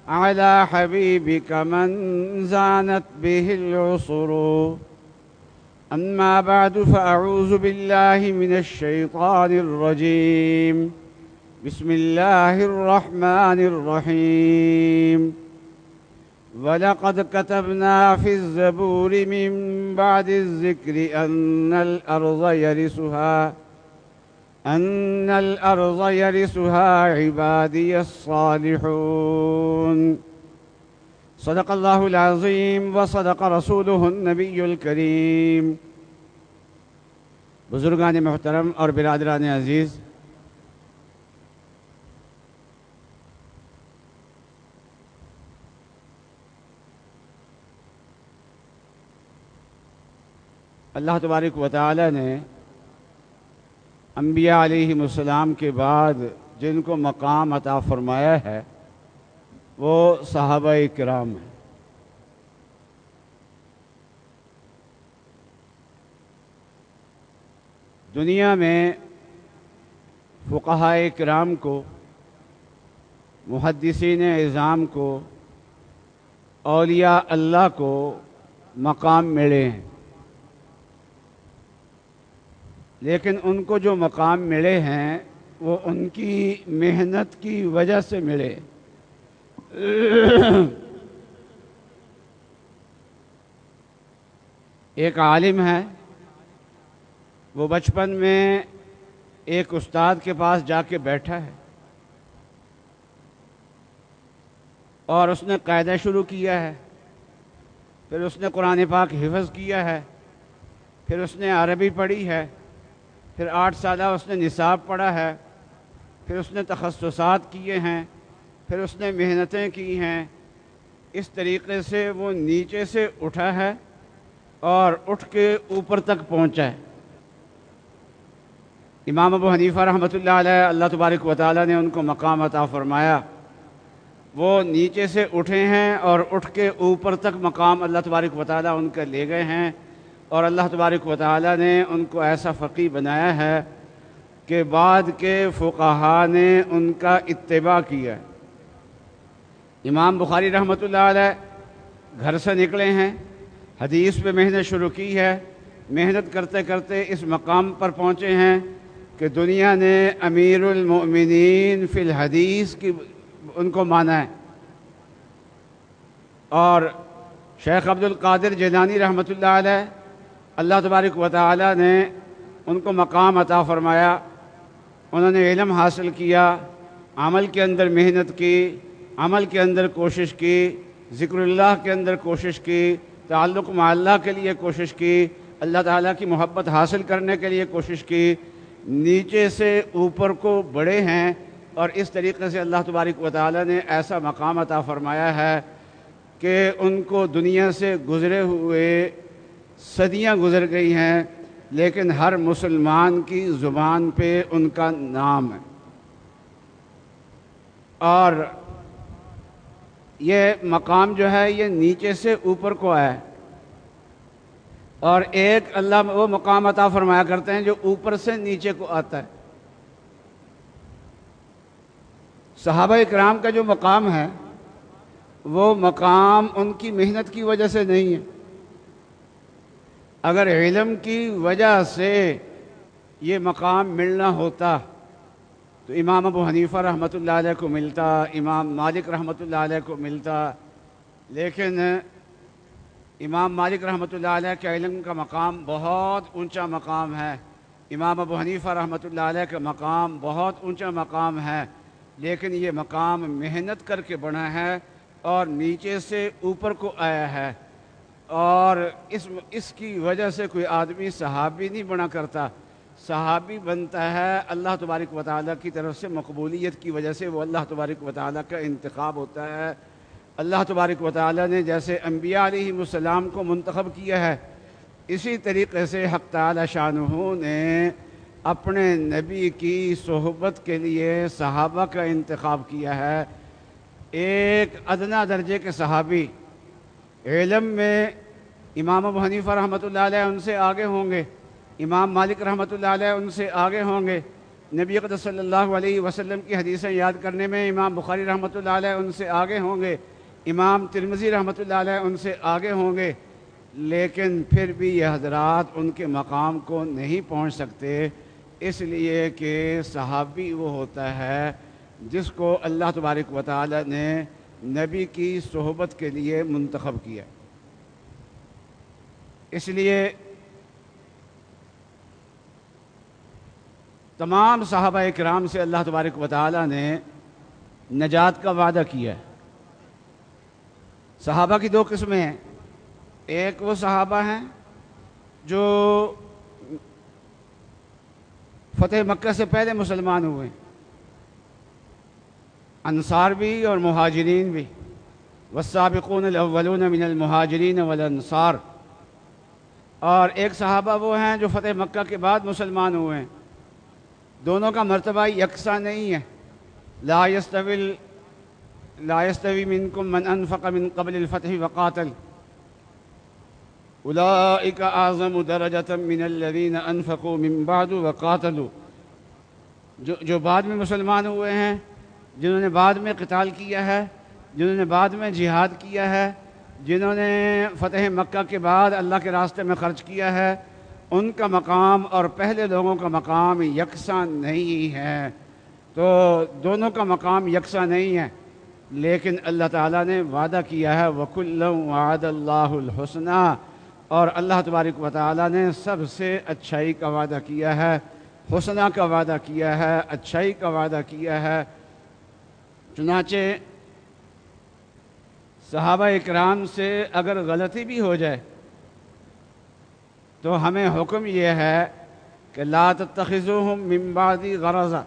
على حبيبك من زانت به العصر. أما بعد فأعوذ بالله من الشيطان الرجيم. بسم الله الرحمن الرحيم. ولقد كتبنا في الزبور من بعد الذكر أن الأرض يرثها عبادي الصالحون. صدق الله العظيم وصدق رسوله النبي الكريم. بزرگان محترم اور برادران عزیز، اللہ تبارک و تعالی نے انبیاء علیہم السلام کے بعد جن کو مقام عطا فرمایا ہے وہ صحابہ کرام ہیں۔ دنیا میں فقہاء کرام کو، محدثین اعظام کو، اولیاء اللہ کو مقام ملے ہیں، لیکن ان کو جو مقام ملے ہیں وہ ان کی محنت کی وجہ سے ملے۔ ایک عالم ہے، وہ بچپن میں ایک استاد کے پاس جا کے بیٹھا ہے اور اس نے قاعدہ شروع کیا ہے، پھر اس نے قرآن پاک حفظ کیا ہے، پھر اس نے عربی پڑھی ہے، پھر 8 سالہ اس نے نصاب پڑھا ہے، پھر اس نے تخصصات کیے ہیں، پھر اس نے محنتیں کی ہیں۔ اس طریقے سے وہ نیچے سے اٹھا ہے اور اٹھ کے اوپر تک پہنچا ہے۔ امام ابو حنیفہ رحمۃ اللہ علیہ، اللہ تبارک و تعالیٰ نے ان کو مقام عطا فرمایا۔ وہ نیچے سے اٹھے ہیں اور اٹھ کے اوپر تک مقام اللہ تبارک و تعالیٰ ان کے لے گئے ہیں، اور اللہ تبارک و تعالیٰ نے ان کو ایسا فقیہ بنایا ہے کہ بعد کے فقہاء نے ان کا اتباع کیا۔ امام بخاری رحمۃ اللہ علیہ گھر سے نکلے ہیں، حدیث پہ محنت شروع کی ہے، محنت کرتے کرتے اس مقام پر پہنچے ہیں کہ دنیا نے امیر المؤمنین فی الحدیث کی ان کو مانا ہے، اور شیخ عبد القادر جیلانی رحمۃ اللہ علیہ، اللہ تبارک و تعالیٰ نے ان کو مقام عطا فرمایا۔ انہوں نے علم حاصل کیا، عمل کے اندر محنت کی، عمل کے اندر کوشش کی، ذکر اللہ کے اندر کوشش کی، تعلق مع اللہ کے لیے کوشش کی، اللہ تعالیٰ کی محبت حاصل کرنے کے لیے کوشش کی، نیچے سے اوپر کو بڑھے ہیں، اور اس طریقے سے اللہ تبارک و تعالیٰ نے ایسا مقام عطا فرمایا ہے کہ ان کو دنیا سے گزرے ہوئے صدیاں گزر گئی ہیں، لیکن ہر مسلمان کی زبان پہ ان کا نام ہے۔ اور یہ مقام جو ہے یہ نیچے سے اوپر کو آیا ہے، اور ایک اللہ وہ مقام عطا فرمایا کرتے ہیں جو اوپر سے نیچے کو آتا ہے۔ صحابہ اکرام کا جو مقام ہے وہ مقام ان کی محنت کی وجہ سے نہیں ہے۔ اگر علم کی وجہ سے یہ مقام ملنا ہوتا تو امام ابو حنیفہ رحمۃ اللہ علیہ کو ملتا، امام مالک رحمۃ اللہ علیہ کو ملتا، لیکن امام مالک رحمۃ اللہ علیہ کے علم کا مقام بہت اونچا مقام ہے، امام ابو حنیفہ رحمۃ اللہ علیہ کا مقام بہت اونچا مقام ہے، لیکن یہ مقام محنت کر کے بنا ہے اور نیچے سے اوپر کو آیا ہے، اور اس کی وجہ سے کوئی آدمی صحابی نہیں بنا کرتا۔ صحابی بنتا ہے اللہ تبارک و تعالیٰ کی طرف سے، مقبولیت کی وجہ سے وہ اللہ تبارک و تعالیٰ کا انتخاب ہوتا ہے۔ اللہ تبارک و تعالیٰ نے جیسے انبیاء علیہ السلام کو منتخب کیا ہے، اسی طریقے سے حق تعالی شانہ نے اپنے نبی کی صحبت کے لیے صحابہ کا انتخاب کیا ہے۔ ایک ادنا درجے کے صحابی علم میں امام ابو حنیفہ رحمۃ اللہ علیہ ان سے آگے ہوں گے، امام مالک رحمۃ اللہ علیہ ان سے آگے ہوں گے، نبی اقدس صلی اللہ علیہ وسلم کی حدیثیں یاد کرنے میں امام بخاری رحمۃ اللہ علیہ ان سے آگے ہوں گے، امام ترمذی رحمۃ اللہ علیہ ان سے آگے ہوں گے، لیکن پھر بھی یہ حضرات ان کے مقام کو نہیں پہنچ سکتے، اس لیے کہ صحابی وہ ہوتا ہے جس کو اللہ تبارک و تعالی نے نبی کی صحبت کے لیے منتخب کیا۔ اس لیے تمام صحابہ کرام سے اللہ تبارک و تعالی نے نجات کا وعدہ کیا ہے۔ صحابہ کی دو قسمیں ہیں، ایک وہ صحابہ ہیں جو فتح مکہ سے پہلے مسلمان ہوئے، انصار بھی اور مہاجرین بھی، والسابقون الاولون من المہاجرین والانصار، اور ایک صحابہ وہ ہیں جو فتح مکہ کے بعد مسلمان ہوئے ہیں۔ دونوں کا مرتبہ یکساں نہیں ہے۔ لا يستوي منكم من انفق من قبل الفتح وقاتل اولئك اعظم درجة من الذين انفقوا من بعد وقاتلوا، جو بعد میں مسلمان ہوئے ہیں، جنہوں نے بعد میں قتال کیا ہے، جنہوں نے بعد میں جہاد کیا ہے، جنہوں نے فتح مکہ کے بعد اللہ کے راستے میں خرچ کیا ہے، ان کا مقام اور پہلے لوگوں کا مقام یکساں نہیں ہے۔ تو دونوں کا مقام یکساں نہیں ہے، لیکن اللہ تعالیٰ نے وعدہ کیا ہے وَكُلًّا وَعَدَ اللَّهُ الْحُسْنَى، اور اللہ تبارک و تعالیٰ نے سب سے اچھائی کا وعدہ کیا ہے، حسنہ کا وعدہ کیا ہے، اچھائی کا وعدہ کیا ہے۔ چنانچہ صحابہ اکرام سے اگر غلطی بھی ہو جائے تو ہمیں حکم یہ ہے کہ لا تتخذوہم من بعدی غرضا،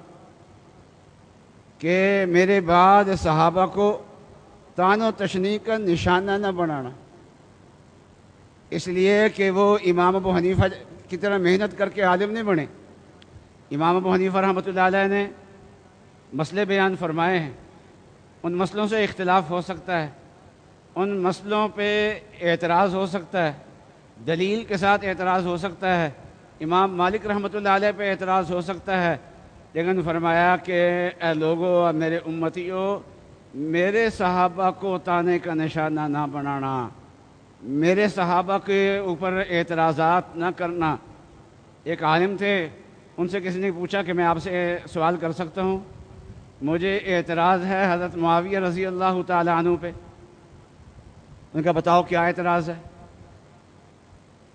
کہ میرے بعد صحابہ کو طعن و تشنیع کا نشانہ نہ بنانا، اس لیے کہ وہ امام ابو حنیفہ کی طرح محنت کر کے عالم نہیں بنے۔ امام ابو حنیفہ رحمۃ اللہ علیہ نے مسئلے بیان فرمائے ہیں، ان مسئلوں سے اختلاف ہو سکتا ہے، ان مسئلوں پہ اعتراض ہو سکتا ہے، دلیل کے ساتھ اعتراض ہو سکتا ہے، امام مالک رحمۃ اللہ علیہ پہ اعتراض ہو سکتا ہے، لیکن فرمایا کہ اے لوگو، میرے امتیو، میرے صحابہ کو طعنے کا نشانہ نہ بنانا، میرے صحابہ کے اوپر اعتراضات نہ کرنا۔ ایک عالم تھے، ان سے کسی نے پوچھا کہ میں آپ سے سوال کر سکتا ہوں؟ مجھے اعتراض ہے حضرت معاویہ رضی اللہ تعالی عنہ پہ۔ ان کا بتاؤ کیا اعتراض ہے؟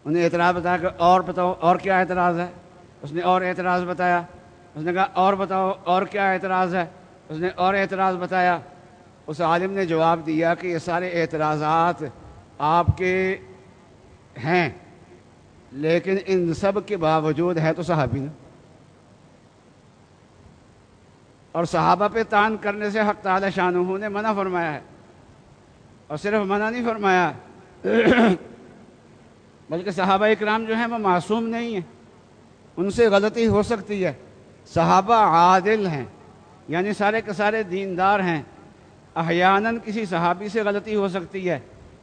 انہیں اعتراض بتایا کہ اور بتاؤ اور کیا اعتراض ہے؟ اس نے اور اعتراض بتایا، اس نے کہا اور بتاؤ اور کیا اعتراض ہے؟ اس نے اور اعتراض بتایا۔ اس عالم نے جواب دیا کہ یہ سارے اعتراضات آپ کے ہیں، لیکن ان سب کے باوجود ہے تو صحابی نا، اور صحابہ پہ طعن کرنے سے حق تعالی شانہ نے منع فرمایا ہے، اور صرف منع نہیں فرمایا بلکہ صحابہ اکرام جو ہیں وہ معصوم نہیں ہیں، ان سے غلطی ہو سکتی ہے۔ صحابہ عادل ہیں، یعنی سارے کے سارے دیندار ہیں، احیاناً کسی صحابی سے غلطی ہو سکتی ہے،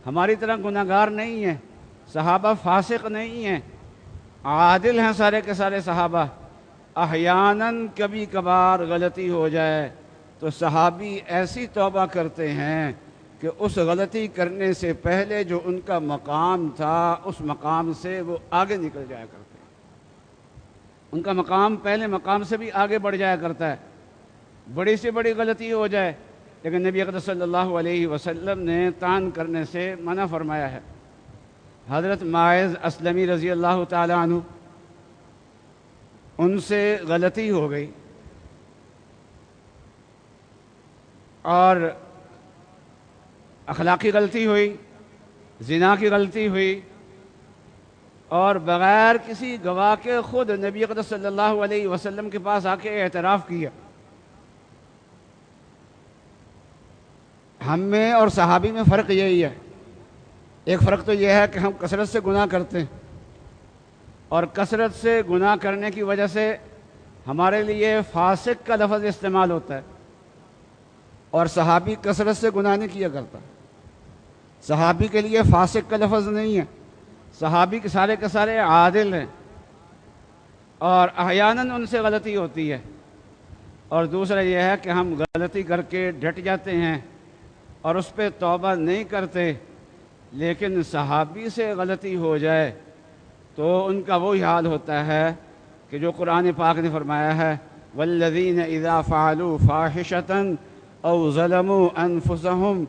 ہماری طرح گناہ گار نہیں ہیں، صحابہ فاسق نہیں ہیں، عادل ہیں سارے کے سارے صحابہ۔ احیاناً کبھی کبھار غلطی ہو جائے تو صحابی ایسی توبہ کرتے ہیں کہ اس غلطی کرنے سے پہلے جو ان کا مقام تھا اس مقام سے وہ آگے نکل جایا کرتے ہیں، ان کا مقام پہلے مقام سے بھی آگے بڑھ جایا کرتا ہے۔ بڑی سے بڑی غلطی ہو جائے لیکن نبی اقدس صلی اللہ علیہ وسلم نے طعن کرنے سے منع فرمایا ہے۔ حضرت معاذ اسلمی رضی اللہ تعالیٰ عنہ، ان سے غلطی ہو گئی اور اخلاقی غلطی ہوئی، زنا کی غلطی ہوئی، اور بغیر کسی گواہ کے خود نبی اقدس صلی اللہ علیہ وسلم کے پاس آ کے اعتراف کیا۔ ہم میں اور صحابی میں فرق یہی ہے، ایک فرق تو یہ ہے کہ ہم کثرت سے گناہ کرتے ہیں، اور کثرت سے گناہ کرنے کی وجہ سے ہمارے لیے فاسق کا لفظ استعمال ہوتا ہے، اور صحابی کثرت سے گناہ نہیں کیا کرتا۔ صحابی کے لیے فاسق کا لفظ نہیں ہے، صحابی کے سارے عادل ہیں، اور احیاناً ان سے غلطی ہوتی ہے۔ اور دوسرا یہ ہے کہ ہم غلطی کر کے ڈٹ جاتے ہیں اور اس پہ توبہ نہیں کرتے، لیکن صحابی سے غلطی ہو جائے تو ان کا وہی حال ہوتا ہے کہ جو قرآن پاک نے فرمایا ہے والذین اذا فعلوا فاحشة او ظلموا انفسهم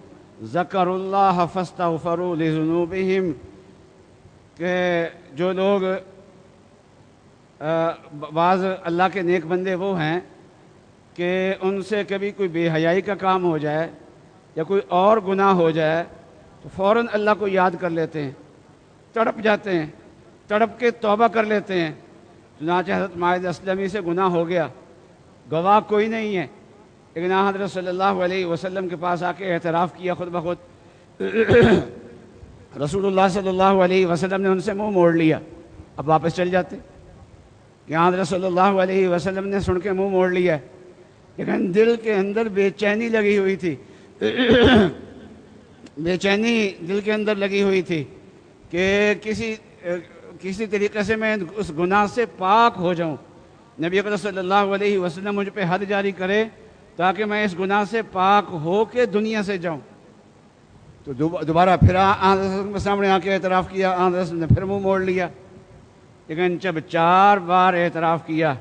ذکروا اللہ فاستغفروا لذنوبهم، کہ جو لوگ بعض اللہ کے نیک بندے وہ ہیں کہ ان سے کبھی کوئی بے حیائی کا کام ہو جائے یا کوئی اور گناہ ہو جائے تو فوراً اللہ کو یاد کر لیتے ہیں، تڑپ جاتے ہیں، تڑپ کے توبہ کر لیتے ہیں۔ چنانچہ حضرت معاذ اسلمی سے گناہ ہو گیا، گواہ کوئی نہیں ہے، لیکن حضرت صلی اللہ علیہ وسلم کے پاس آ کے اعتراف کیا خود بخود۔ رسول اللہ صلی اللہ علیہ وسلم نے ان سے منہ موڑ لیا، اب واپس چل جاتے کہ حضرت صلی اللہ علیہ وسلم نے سن کے منہ موڑ لیا، لیکن دل کے اندر بے چینی لگی ہوئی تھی، بے چینی دل کے اندر لگی ہوئی تھی کہ کسی طریقے سے میں اس گناہ سے پاک ہو جاؤں، نبی اکرم صلی اللہ علیہ وسلم مجھ پہ حد جاری کرے تاکہ میں اس گناہ سے پاک ہو کے دنیا سے جاؤں۔ تو دوبارہ پھر کے سامنے آ کے اعتراف کیا، نے پھر منہ موڑ لیا، لیکن جب 4 بار اعتراف کیا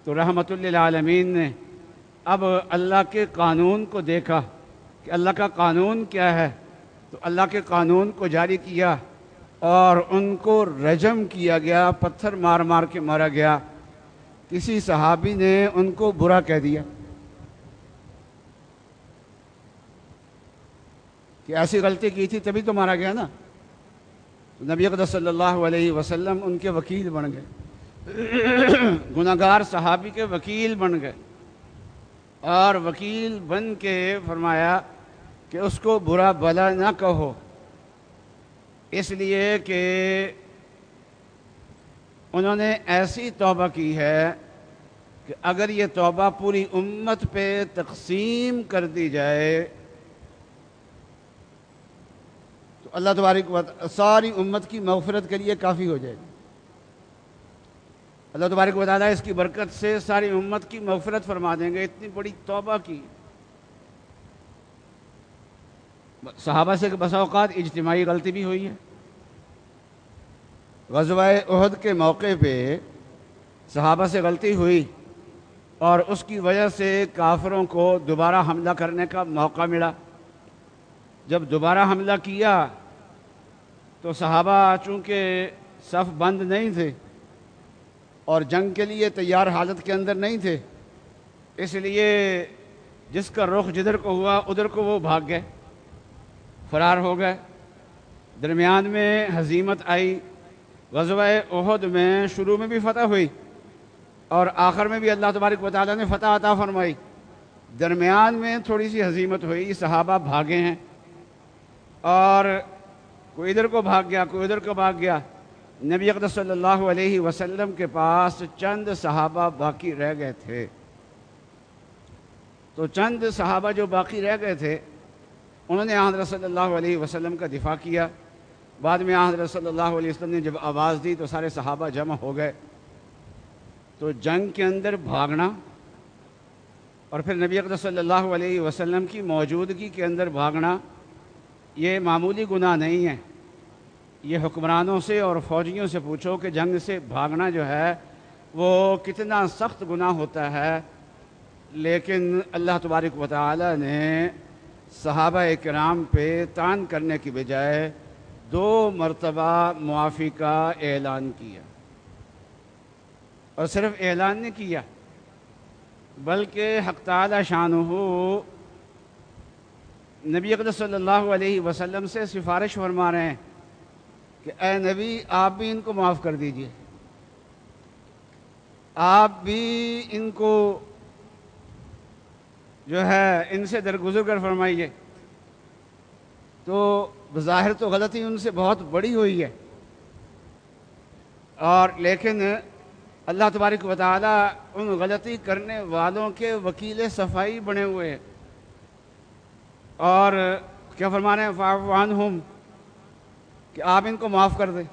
تو رحمت للعالمین نے اب اللہ کے قانون کو دیکھا کہ اللہ کا قانون کیا ہے، تو اللہ کے قانون کو جاری کیا اور ان کو رجم کیا گیا، پتھر مار مار کے مارا گیا۔ کسی صحابی نے ان کو برا کہہ دیا کہ ایسی غلطی کی تھی تبھی تو مارا گیا نا، تو نبی اقدس صلی اللہ علیہ وسلم ان کے وکیل بن گئے، گناہگار صحابی کے وکیل بن گئے، اور وکیل بن کے فرمایا کہ اس کو برا بھلا نہ کہو، اس لیے کہ انہوں نے ایسی توبہ کی ہے کہ اگر یہ توبہ پوری امت پہ تقسیم کر دی جائے تو اللہ تبارک و تعالی ساری امت کی مغفرت کے لیے کافی ہو جائے گی۔ اللہ تبارک و تعالی اس کی برکت سے ساری امت کی مغفرت فرما دیں گے، اتنی بڑی توبہ کی۔ صحابہ سے بسا اوقات اجتماعی غلطی بھی ہوئی ہے۔ غزوہ احد کے موقع پہ صحابہ سے غلطی ہوئی اور اس کی وجہ سے کافروں کو دوبارہ حملہ کرنے کا موقع ملا۔ جب دوبارہ حملہ کیا تو صحابہ چونکہ صف بند نہیں تھے اور جنگ کے لیے تیار حالت کے اندر نہیں تھے، اس لیے جس کا رخ جدھر کو ہوا ادھر کو وہ بھاگ گئے، فرار ہو گئے۔ درمیان میں ہزیمت آئی، غزوہ احد میں شروع میں بھی فتح ہوئی اور آخر میں بھی اللہ تبارک و تعالیٰ نے فتح عطا فرمائی۔ درمیان میں تھوڑی سی ہزیمت ہوئی، صحابہ بھاگے ہیں اور کوئی ادھر کو بھاگ گیا، کوئی ادھر کو بھاگ گیا۔ نبی اقدس صلی اللہ علیہ وسلم کے پاس چند صحابہ باقی رہ گئے تھے، تو چند صحابہ جو باقی رہ گئے تھے انہوں نے حضرت صلی اللہ علیہ وسلم کا دفاع کیا۔ بعد میں حضرت صلی اللہ علیہ وسلم نے جب آواز دی تو سارے صحابہ جمع ہو گئے۔ تو جنگ کے اندر بھاگنا اور پھر نبی اقدس صلی اللہ علیہ وسلم کی موجودگی کے اندر بھاگنا یہ معمولی گناہ نہیں ہے۔ یہ حکمرانوں سے اور فوجیوں سے پوچھو کہ جنگ سے بھاگنا جو ہے وہ کتنا سخت گناہ ہوتا ہے، لیکن اللہ تبارک و تعالی نے صحابہ کرام پہ طعن کرنے کی بجائے 2 مرتبہ معافی کا اعلان کیا، اور صرف اعلان نہیں کیا بلکہ حق تعالی شانہ نبی اقدس صلی اللہ علیہ وسلم سے سفارش فرما رہے ہیں کہ اے نبی آپ بھی ان کو معاف کر دیجئے، آپ بھی ان کو جو ہے ان سے درگزر کر فرمائیے۔ تو بظاہر تو غلطی ان سے بہت بڑی ہوئی ہے، اور لیکن اللہ تبارک و تعالی ان غلطی کرنے والوں کے وکیل صفائی بنے ہوئے ہیں، اور کیا فرما رہے ہیں؟ فاعف عنہم، کہ آپ ان کو معاف کر دیں،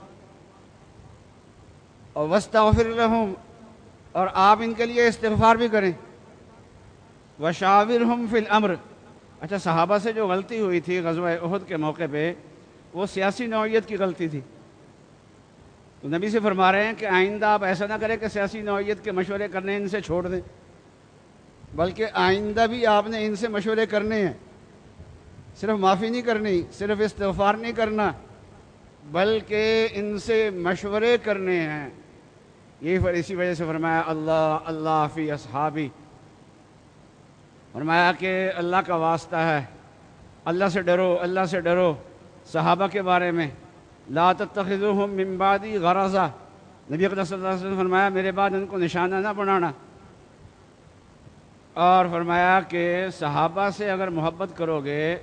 اور واستغفر لہم، اور آپ ان کے لیے استغفار بھی کریں، وشاورہم فی الامر۔ اچھا، صحابہ سے جو غلطی ہوئی تھی غزوہ احد کے موقع پہ، وہ سیاسی نوعیت کی غلطی تھی، تو نبی سے فرما رہے ہیں کہ آئندہ آپ ایسا نہ کریں کہ سیاسی نوعیت کے مشورے کرنے ان سے چھوڑ دیں، بلکہ آئندہ بھی آپ نے ان سے مشورے کرنے ہیں، صرف معافی نہیں کرنی، صرف استغفار نہیں کرنا، بلکہ ان سے مشورے کرنے ہیں۔ اسی وجہ سے فرمایا اللہ اللہ فی اصحابی، فرمایا کہ اللہ کا واسطہ ہے، اللہ سے ڈرو، اللہ سے ڈرو صحابہ کے بارے میں۔ لا تتخذوہم من بعدی غرضا، نبی اقدس صلی اللہ علیہ وسلم فرمایا میرے بعد ان کو نشانہ نہ بنانا، اور فرمایا کہ صحابہ سے اگر محبت کرو گے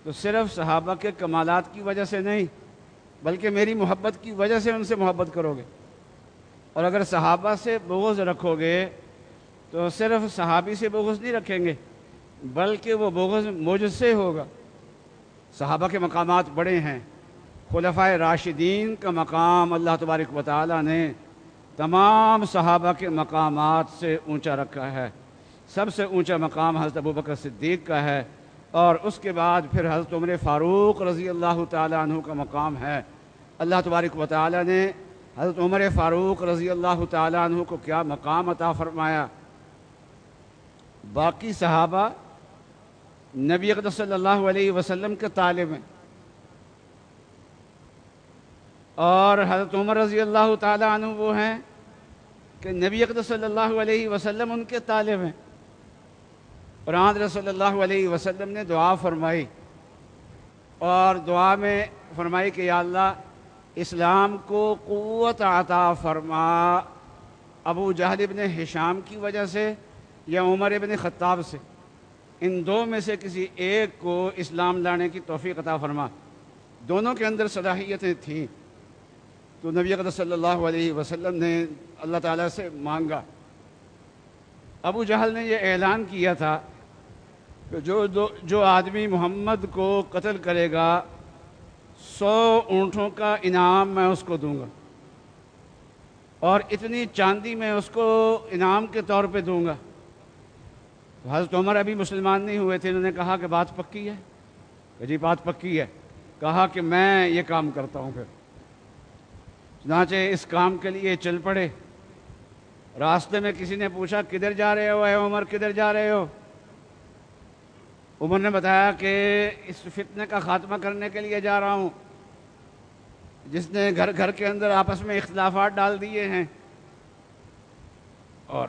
تو صرف صحابہ کے کمالات کی وجہ سے نہیں، بلکہ میری محبت کی وجہ سے ان سے محبت کرو گے، اور اگر صحابہ سے بغض رکھو گے تو صرف صحابی سے بغض نہیں رکھیں گے، بلکہ وہ بغض مجھ سے ہوگا۔ صحابہ کے مقامات بڑے ہیں، خلفائے راشدین کا مقام اللہ تبارک و تعالی نے تمام صحابہ کے مقامات سے اونچا رکھا ہے۔ سب سے اونچا مقام حضرت ابوبکر صدیق کا ہے، اور اس کے بعد پھر حضرت عمر فاروق رضی اللہ تعالیٰ عنہ کا مقام ہے۔ اللہ تبارک و تعالیٰ نے حضرت عمر فاروق رضی اللہ تعالیٰ عنہ کو کیا مقام عطا فرمایا۔ باقی صحابہ نبی اقدس صلی اللہ علیہ وسلم کے طالب ہیں، اور حضرت عمر رضی اللہ تعالیٰ عنہ وہ ہیں کہ نبی اقدس صلی اللہ علیہ وسلم ان کے طالب ہیں، اور حضرت صلی اللہ علیہ وسلم نے دعا فرمائی، اور دعا میں فرمائی کہ یا اللہ اسلام کو قوت عطا فرما، ابو جہل ابن ہشام کی وجہ سے یا عمر ابن خطاب سے، ان دو میں سے کسی ایک کو اسلام لانے کی توفیق عطا فرما۔ دونوں کے اندر صلاحیتیں تھیں، تو نبی اقدس صلی اللہ علیہ وسلم نے اللہ تعالیٰ سے مانگا۔ ابو جہل نے یہ اعلان کیا تھا کہ جو آدمی محمد کو قتل کرے گا 100 اونٹوں کا انعام میں اس کو دوں گا، اور اتنی چاندی میں اس کو انعام کے طور پہ دوں گا۔ تو حضرت عمر ابھی مسلمان نہیں ہوئے تھے، انہوں نے کہا کہ بات پکی ہے، کہ جی بات پکی ہے، کہا کہ میں یہ کام کرتا ہوں۔ پھر چنانچہ اس کام کے لیے چل پڑے۔ راستے میں کسی نے پوچھا کدھر جا رہے ہو اے عمر، کدھر جا رہے ہو؟ عمر نے بتایا کہ اس فتنے کا خاتمہ کرنے کے لیے جا رہا ہوں، جس نے گھر گھر کے اندر آپس میں اختلافات ڈال دیے ہیں، اور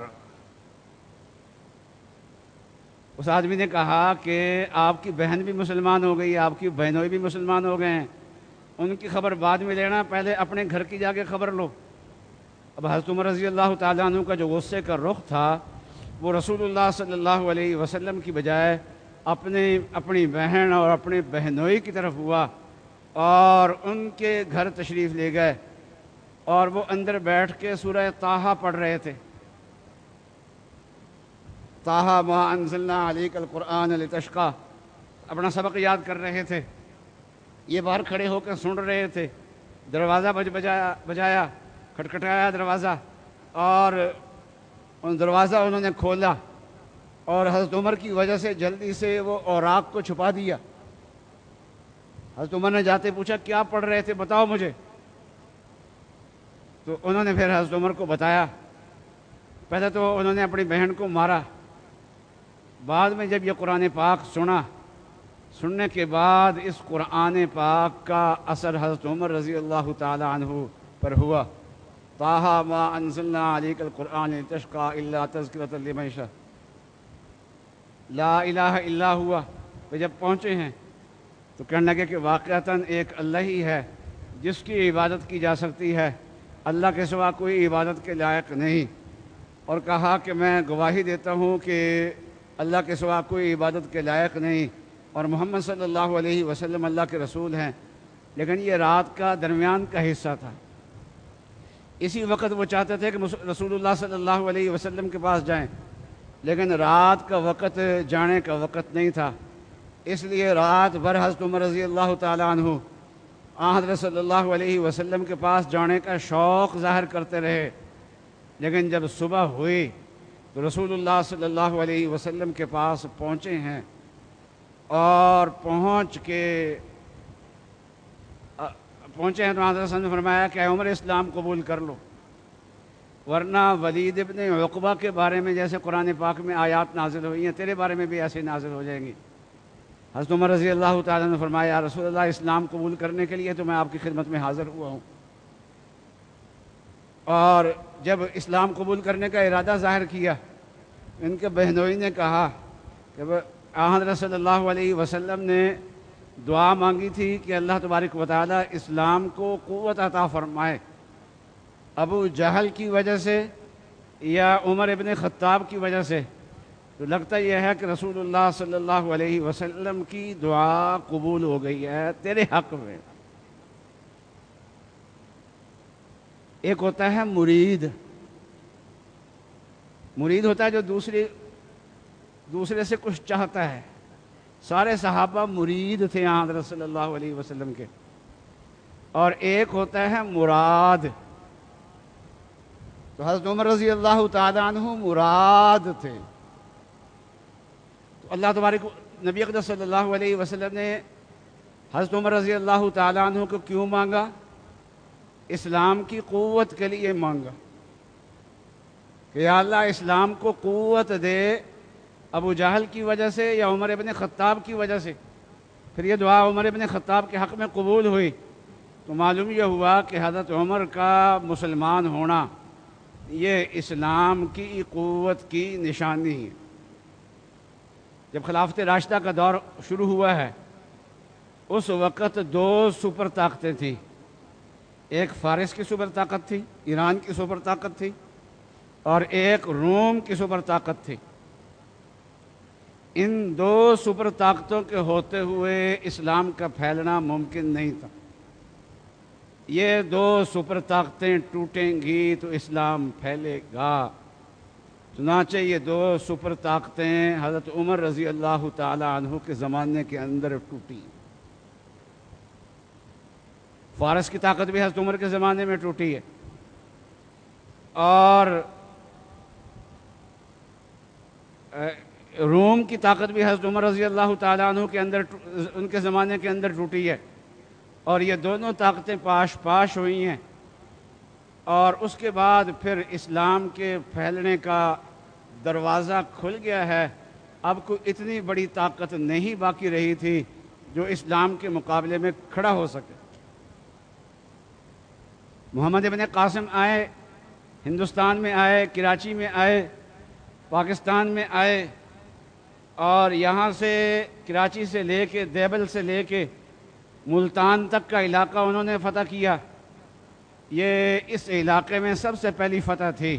اس آدمی نے کہا کہ آپ کی بہن بھی مسلمان ہو گئی، آپ کی بہنوئی بھی مسلمان ہو گئے ہیں، ان کی خبر بعد میں لینا، پہلے اپنے گھر کی جا کے خبر لو۔ اب حضرت عمر رضی اللہ تعالیٰ عنہ کا جو غصے کا رخ تھا وہ رسول اللہ صلی اللہ علیہ وسلم کی بجائے اپنی بہن اور اپنے بہنوئی کی طرف ہوا، اور ان کے گھر تشریف لے گئے، اور وہ اندر بیٹھ کے سورہ طٰہٰ پڑھ رہے تھے۔ طٰہٰ ما انزلنا علیک القرآن لتشقیٰ، اپنا سبق یاد کر رہے تھے۔ یہ باہر کھڑے ہو کے سن رہے تھے، دروازہ بجایا، کھٹکھٹایا دروازہ، اور دروازہ انہوں نے کھولا، اور حضرت عمر کی وجہ سے جلدی سے وہ اوراق کو چھپا دیا۔ حضرت عمر نے جاتے پوچھا کیا پڑھ رہے تھے، بتاؤ مجھے۔ تو انہوں نے پھر حضرت عمر کو بتایا۔ پہلے تو انہوں نے اپنی بہن کو مارا، بعد میں جب یہ قرآن پاک سنا سننے کے بعد اس قرآن پاک کا اثر حضرت عمر رضی اللہ تعالی عنہ پر ہوا۔ طٰہٰ ما انزلنا علیک القرآن لتشقیٰ الا تذکرۃ لمن یخشیٰ، لا الہ الا ہوا پہ جب پہنچے ہیں تو کہنے لگے کہ واقعتاً ایک اللہ ہی ہے جس کی عبادت کی جا سکتی ہے، اللہ کے سوا کوئی عبادت کے لائق نہیں، اور کہا کہ میں گواہی دیتا ہوں کہ اللہ کے سوا کوئی عبادت کے لائق نہیں، اور محمد صلی اللہ علیہ وسلم اللہ کے رسول ہیں۔ لیکن یہ رات کا درمیان کا حصہ تھا، اسی وقت وہ چاہتے تھے کہ رسول اللہ صلی اللہ علیہ وسلم کے پاس جائیں، لیکن رات کا وقت جانے کا وقت نہیں تھا، اس لیے رات بھر حضرت عمر رضی اللہ تعالیٰ عنہ حضرت صلی اللہ علیہ وسلم کے پاس جانے کا شوق ظاہر کرتے رہے۔ لیکن جب صبح ہوئی تو رسول اللہ صلی اللہ علیہ وسلم کے پاس پہنچے ہیں، اور پہنچے ہیں تو حضرت صلی اللہ علیہ وسلم نے فرمایا کہ اے عمر اسلام قبول کر لو، ورنہ ولید ابن عقبہ کے بارے میں جیسے قرآن پاک میں آیات نازل ہوئی ہیں تیرے بارے میں بھی ایسے نازل ہو جائیں گی۔ حضرت عمر رضی اللہ تعالیٰ نے فرمایا یا رسول اللہ اسلام قبول کرنے کے لیے تو میں آپ کی خدمت میں حاضر ہوا ہوں، اور جب اسلام قبول کرنے کا ارادہ ظاہر کیا، ان کے بہنوئی نے کہا کہ حضرت صلی اللہ علیہ وسلم نے دعا مانگی تھی کہ اللہ تبارک و تعالیٰ اسلام کو قوت عطا فرمائے، ابو جہل کی وجہ سے یا عمر ابن خطاب کی وجہ سے، تو لگتا یہ ہے کہ رسول اللہ صلی اللہ علیہ وسلم کی دعا قبول ہو گئی ہے تیرے حق میں۔ ایک ہوتا ہے مرید، مرید ہوتا ہے جو دوسرے سے کچھ چاہتا ہے، سارے صحابہ مرید تھے حضرت صلی اللہ علیہ وسلم کے، اور ایک ہوتا ہے مراد، تو حضرت عمر رضی اللہ تعالیٰ عنہ مراد تھے۔ تو اللہ تبارک نبی اقدس صلی اللہ علیہ وسلم نے حضرت عمر رضی اللہ تعالیٰ عنہ کو کیوں مانگا؟ اسلام کی قوت کے لیے مانگا کہ یا اللہ اسلام کو قوت دے، ابو جہل کی وجہ سے یا عمر ابن خطاب کی وجہ سے۔ پھر یہ دعا عمر ابن خطاب کے حق میں قبول ہوئی، تو معلوم یہ ہوا کہ حضرت عمر کا مسلمان ہونا یہ اسلام کی قوت کی نشانی ہے۔ جب خلافت راشدہ کا دور شروع ہوا ہے، اس وقت دو سپر طاقتیں تھیں، ایک فارس کی سپر طاقت تھی، ایران کی سپر طاقت تھی، اور ایک روم کی سپر طاقت تھی۔ ان دو سپر طاقتوں کے ہوتے ہوئے اسلام کا پھیلنا ممکن نہیں تھا۔ یہ دو سپر طاقتیں ٹوٹیں گی تو اسلام پھیلے گا، چنانچہ یہ دو سپر طاقتیں حضرت عمر رضی اللہ تعالی عنہ کے زمانے کے اندر ٹوٹی۔ فارس کی طاقت بھی حضرت عمر کے زمانے میں ٹوٹی ہے، اور روم کی طاقت بھی حضرت عمر رضی اللہ تعالیٰ عنہ کے اندر ان کے زمانے کے اندر ٹوٹی ہے، اور یہ دونوں طاقتیں پاش پاش ہوئی ہیں، اور اس کے بعد پھر اسلام کے پھیلنے کا دروازہ کھل گیا ہے۔ اب کوئی اتنی بڑی طاقت نہیں باقی رہی تھی جو اسلام کے مقابلے میں کھڑا ہو سکے۔ محمد ابن قاسم آئے، ہندوستان میں آئے، کراچی میں آئے، پاکستان میں آئے، اور یہاں سے کراچی سے لے کے دیبل سے لے کے ملتان تک کا علاقہ انہوں نے فتح کیا۔ یہ اس علاقے میں سب سے پہلی فتح تھی،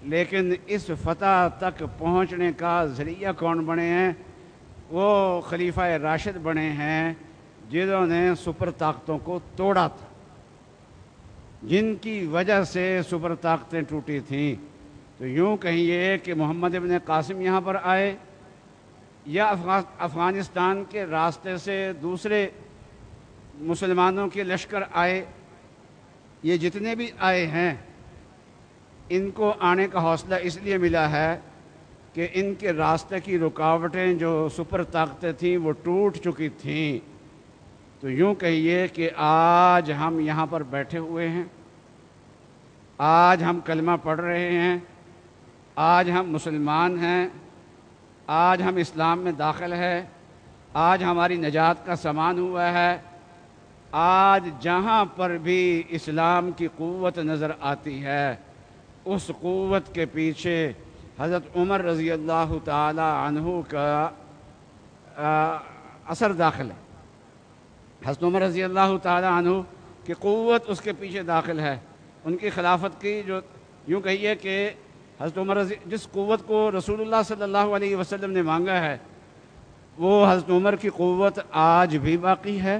لیکن اس فتح تک پہنچنے کا ذریعہ کون بنے ہیں؟ وہ خلیفہ راشد بنے ہیں جنہوں نے سپر طاقتوں کو توڑا تھا، جن کی وجہ سے سپر طاقتیں ٹوٹی تھیں۔ تو یوں کہیے کہ محمد ابن قاسم یہاں پر آئے، یا افغانستان کے راستے سے دوسرے مسلمانوں کے لشکر آئے، یہ جتنے بھی آئے ہیں ان کو آنے کا حوصلہ اس لیے ملا ہے کہ ان کے راستے کی رکاوٹیں جو سپر طاقتیں تھیں وہ ٹوٹ چکی تھیں۔ تو یوں کہیے کہ آج ہم یہاں پر بیٹھے ہوئے ہیں، آج ہم کلمہ پڑھ رہے ہیں، آج ہم مسلمان ہیں، آج ہم اسلام میں داخل ہیں، آج ہماری نجات کا سامان ہوا ہے۔ آج جہاں پر بھی اسلام کی قوت نظر آتی ہے اس قوت کے پیچھے حضرت عمر رضی اللہ تعالی عنہ کا اثر داخل ہے۔ حضرت عمر رضی اللہ تعالی عنہ کی قوت اس کے پیچھے داخل ہے۔ ان کی خلافت کی جو یوں کہیے کہ حضرت عمر جس قوت کو رسول اللہ صلی اللہ علیہ وسلم نے مانگا ہے وہ حضرت عمر کی قوت آج بھی باقی ہے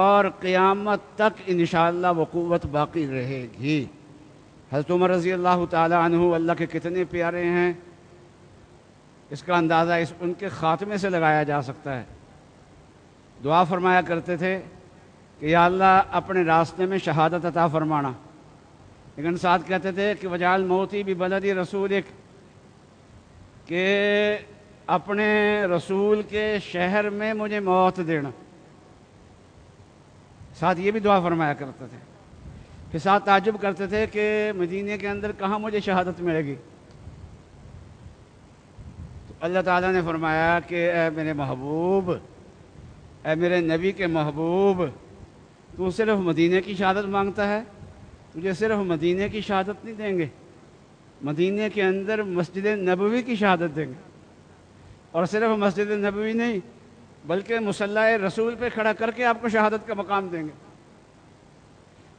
اور قیامت تک انشاءاللہ وہ قوت باقی رہے گی۔ حضرت عمر رضی اللہ تعالی عنہ اللہ کے کتنے پیارے ہیں، اس کا اندازہ ان کے خاتمے سے لگایا جا سکتا ہے۔ دعا فرمایا کرتے تھے کہ یا اللہ اپنے راستے میں شہادت عطا فرمانا، لیکن ساتھ کہتے تھے کہ وجعل موتی ببلدی رسولک، کہ اپنے رسول کے شہر میں مجھے موت دینا۔ ساتھ یہ بھی دعا فرمایا کرتے تھے، پھر ساتھ تعجب کرتے تھے کہ مدینے کے اندر کہاں مجھے شہادت ملے گی۔ تو اللہ تعالیٰ نے فرمایا کہ اے میرے محبوب، اے میرے نبی کے محبوب، تو صرف مدینے کی شہادت مانگتا ہے، تجھے صرف مدینے کی شہادت نہیں دیں گے، مدینے کے اندر مسجد نبوی کی شہادت دیں گے، اور صرف مسجد نبوی نہیں بلکہ مصلی رسول پہ کھڑا کر کے آپ کو شہادت کا مقام دیں گے۔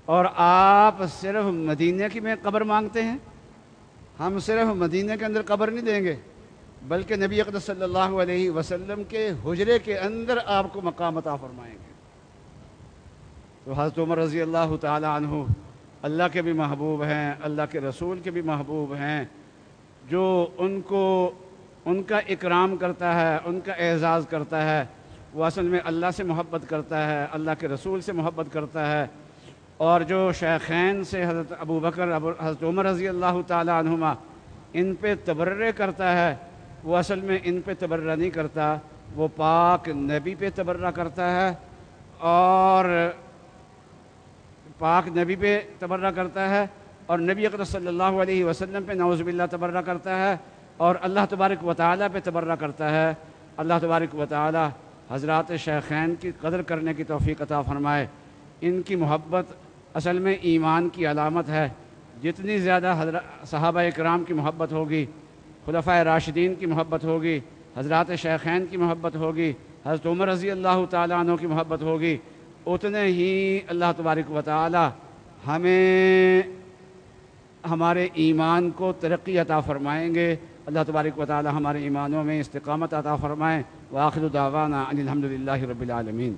اور آپ صرف مدینے کی میں قبر مانگتے ہیں، ہم صرف مدینے کے اندر قبر نہیں دیں گے بلکہ نبی اقدس صلی اللہ علیہ وسلم کے حجرے کے اندر آپ کو مقام عطا فرمائیں گے۔ تو حضرت عمر رضی اللہ تعالی عنہ اللہ کے بھی محبوب ہیں، اللہ کے رسول کے بھی محبوب ہیں۔ جو ان کا اکرام کرتا ہے، ان کا اعزاز کرتا ہے، وہ اصل میں اللہ سے محبت کرتا ہے، اللہ کے رسول سے محبت کرتا ہے۔ اور جو شیخین سے حضرت ابو بکر حضرت عمر رضی اللہ تعالی عنہما ان پہ تبرہ کرتا ہے، وہ اصل میں ان پہ تبرہ نہیں کرتا، وہ پاک نبی پہ تبرہ کرتا ہے، اور پاک نبی پہ تبرہ کرتا ہے، اور نبی اقدس صلی اللہ علیہ وسلم پہ نعوذ باللہ تبرہ کرتا ہے، اور اللہ تبارک و تعالیٰ پہ تبرہ کرتا ہے۔ اللہ تبارک و تعالیٰ حضرات شیخین کی قدر کرنے کی توفیق عطا فرمائے۔ ان کی محبت اصل میں ایمان کی علامت ہے۔ جتنی زیادہ صحابہ اکرام کی محبت ہوگی، خلفائے راشدین کی محبت ہوگی، حضرات شیخین کی محبت ہوگی، حضرت عمر رضی اللہ تعالیٰ عنہ کی محبت ہوگی، اتنے ہی اللہ تبارک و تعالیٰ ہمیں ہمارے ایمان کو ترقی عطا فرمائیں گے۔ اللہ تبارک و تعالیٰ ہمارے ایمانوں میں استقامت عطا فرمائیں۔ وآخر دعوانا ان الحمد للہ رب العالمین۔